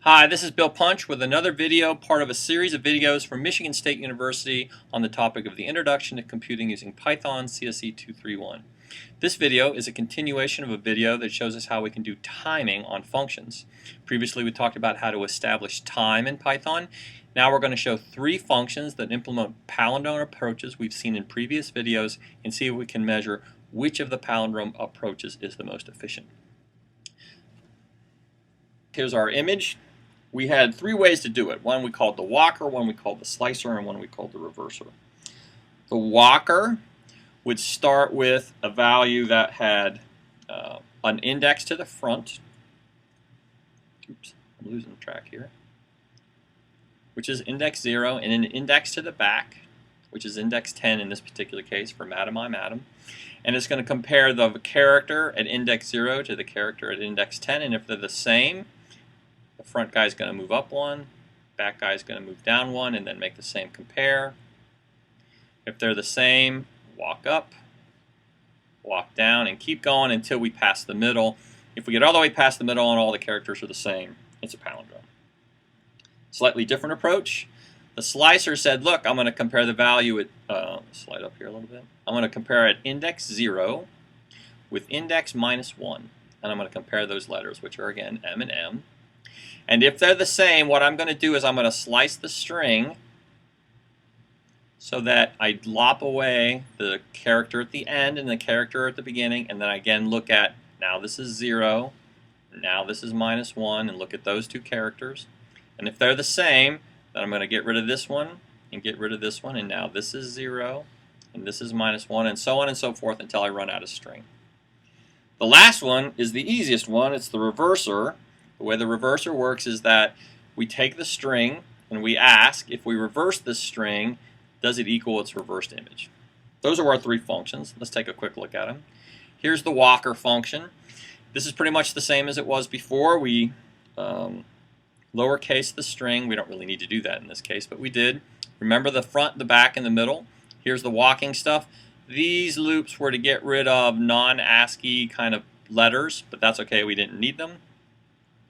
Hi, this is Bill Punch with another video, part of a series of videos from Michigan State University on the topic of the introduction to computing using Python CSE 231. This video is a continuation of a video that shows us how we can do timing on functions. Previously we talked about how to establish time in Python. Now we're going to show three functions that implement palindrome approaches we've seen in previous videos and see if we can measure which of the palindrome approaches is the most efficient. Here's our image. We had three ways to do it. One we called the walker, one we called the slicer, and one we called the reverser. The walker would start with a value that had an index to the front. Oops, I'm losing track here. Which is index 0, and an index to the back, which is index 10 in this particular case for Madam I'm Adam. And it's going to compare the character at index 0 to the character at index 10, and if they're the same, the front guy is going to move up one, back guy is going to move down one, and then make the same compare. If they're the same, walk up, walk down, and keep going until we pass the middle. If we get all the way past the middle and all the characters are the same, it's a palindrome. Slightly different approach. The slicer said, look, I'm going to compare the value at, slide up here a little bit. I'm going to compare at index 0 with index -1. And I'm going to compare those letters, which are again M and M. And if they're the same, what I'm going to do is I'm going to slice the string so that I lop away the character at the end and the character at the beginning, and then I again look at, now this is 0, now this is -1, and look at those two characters. And if they're the same, then I'm going to get rid of this one and get rid of this one, and now this is 0, and this is -1, and so on and so forth until I run out of string. The last one is the easiest one. It's the reverser. The way the reverser works is that we take the string and we ask, if we reverse this string, does it equal its reversed image? Those are our three functions. Let's take a quick look at them. Here's the walker function. This is pretty much the same as it was before. We lowercase the string. We don't really need to do that in this case, but we did. Remember the front, the back, and the middle. Here's the walking stuff. These loops were to get rid of non-ASCII kind of letters, but that's okay. We didn't need them.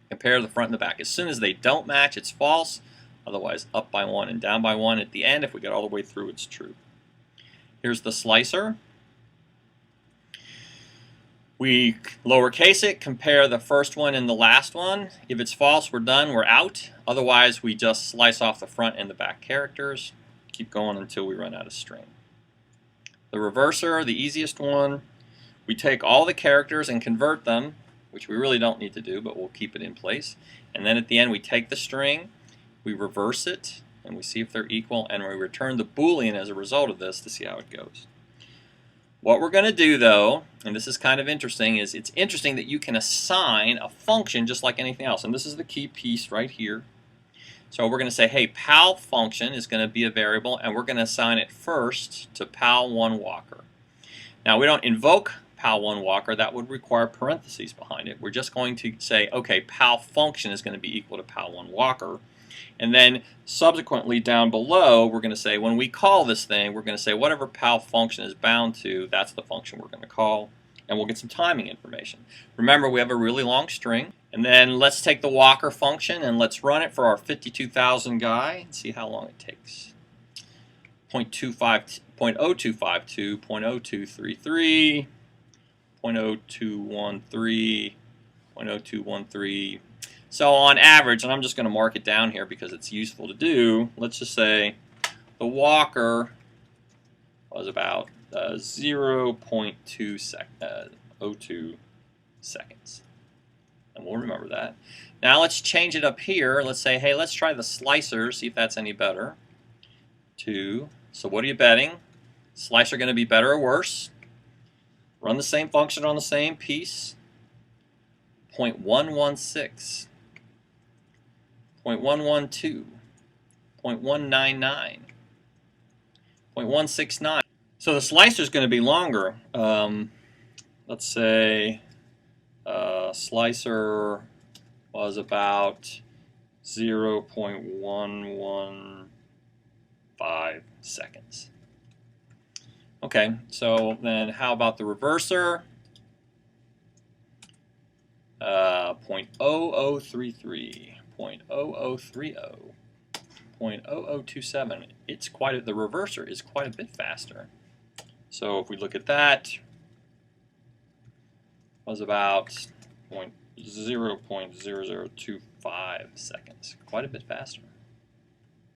Compare the front and the back. As soon as they don't match, it's false. Otherwise, up by 1 and down by 1 at the end. If we get all the way through, it's true. Here's the slicer. We lowercase it, compare the first one and the last one. If it's false, we're done, we're out. Otherwise, we just slice off the front and the back characters. Keep going until we run out of string. The reverser, the easiest one, we take all the characters and convert them, which we really don't need to do, but we'll keep it in place. And then at the end, we take the string, we reverse it, and we see if they're equal, and we return the Boolean as a result of this to see how it goes. What we're going to do, though, and this is kind of interesting, is it's interesting that you can assign a function just like anything else. And this is the key piece right here. So we're going to say, hey, pal function is going to be a variable, and we're going to assign it first to pal1 walker. Now, we don't invoke pal1 walker. That would require parentheses behind it. We're just going to say, okay, pal function is going to be equal to pal1 walker. And then subsequently down below, we're going to say, when we call this thing, we're going to say whatever pal function is bound to, that's the function we're going to call. And we'll get some timing information. Remember, we have a really long string. And then let's take the walker function and let's run it for our 52,000 guy and see how long it takes. 0.0252, 0.0233, 0.0213, 0.0213. So on average, and I'm just going to mark it down here because it's useful to do, let's just say the walker was about 0.02 seconds. And we'll remember that. Now let's change it up here. Let's say, hey, let's try the slicer, see if that's any better. 2. So what are you betting? Slicer going to be better or worse? Run the same function on the same piece. 0.116. 0.112. 0.199. 0.169. So the slicer is going to be longer. Let's say slicer was about 0.115 seconds. Okay, so then how about the reverser? 0.0033. 0.0030, 0.0027. It's quite the reverser is quite a bit faster. So if we look at that, was about 0.0025 seconds, quite a bit faster.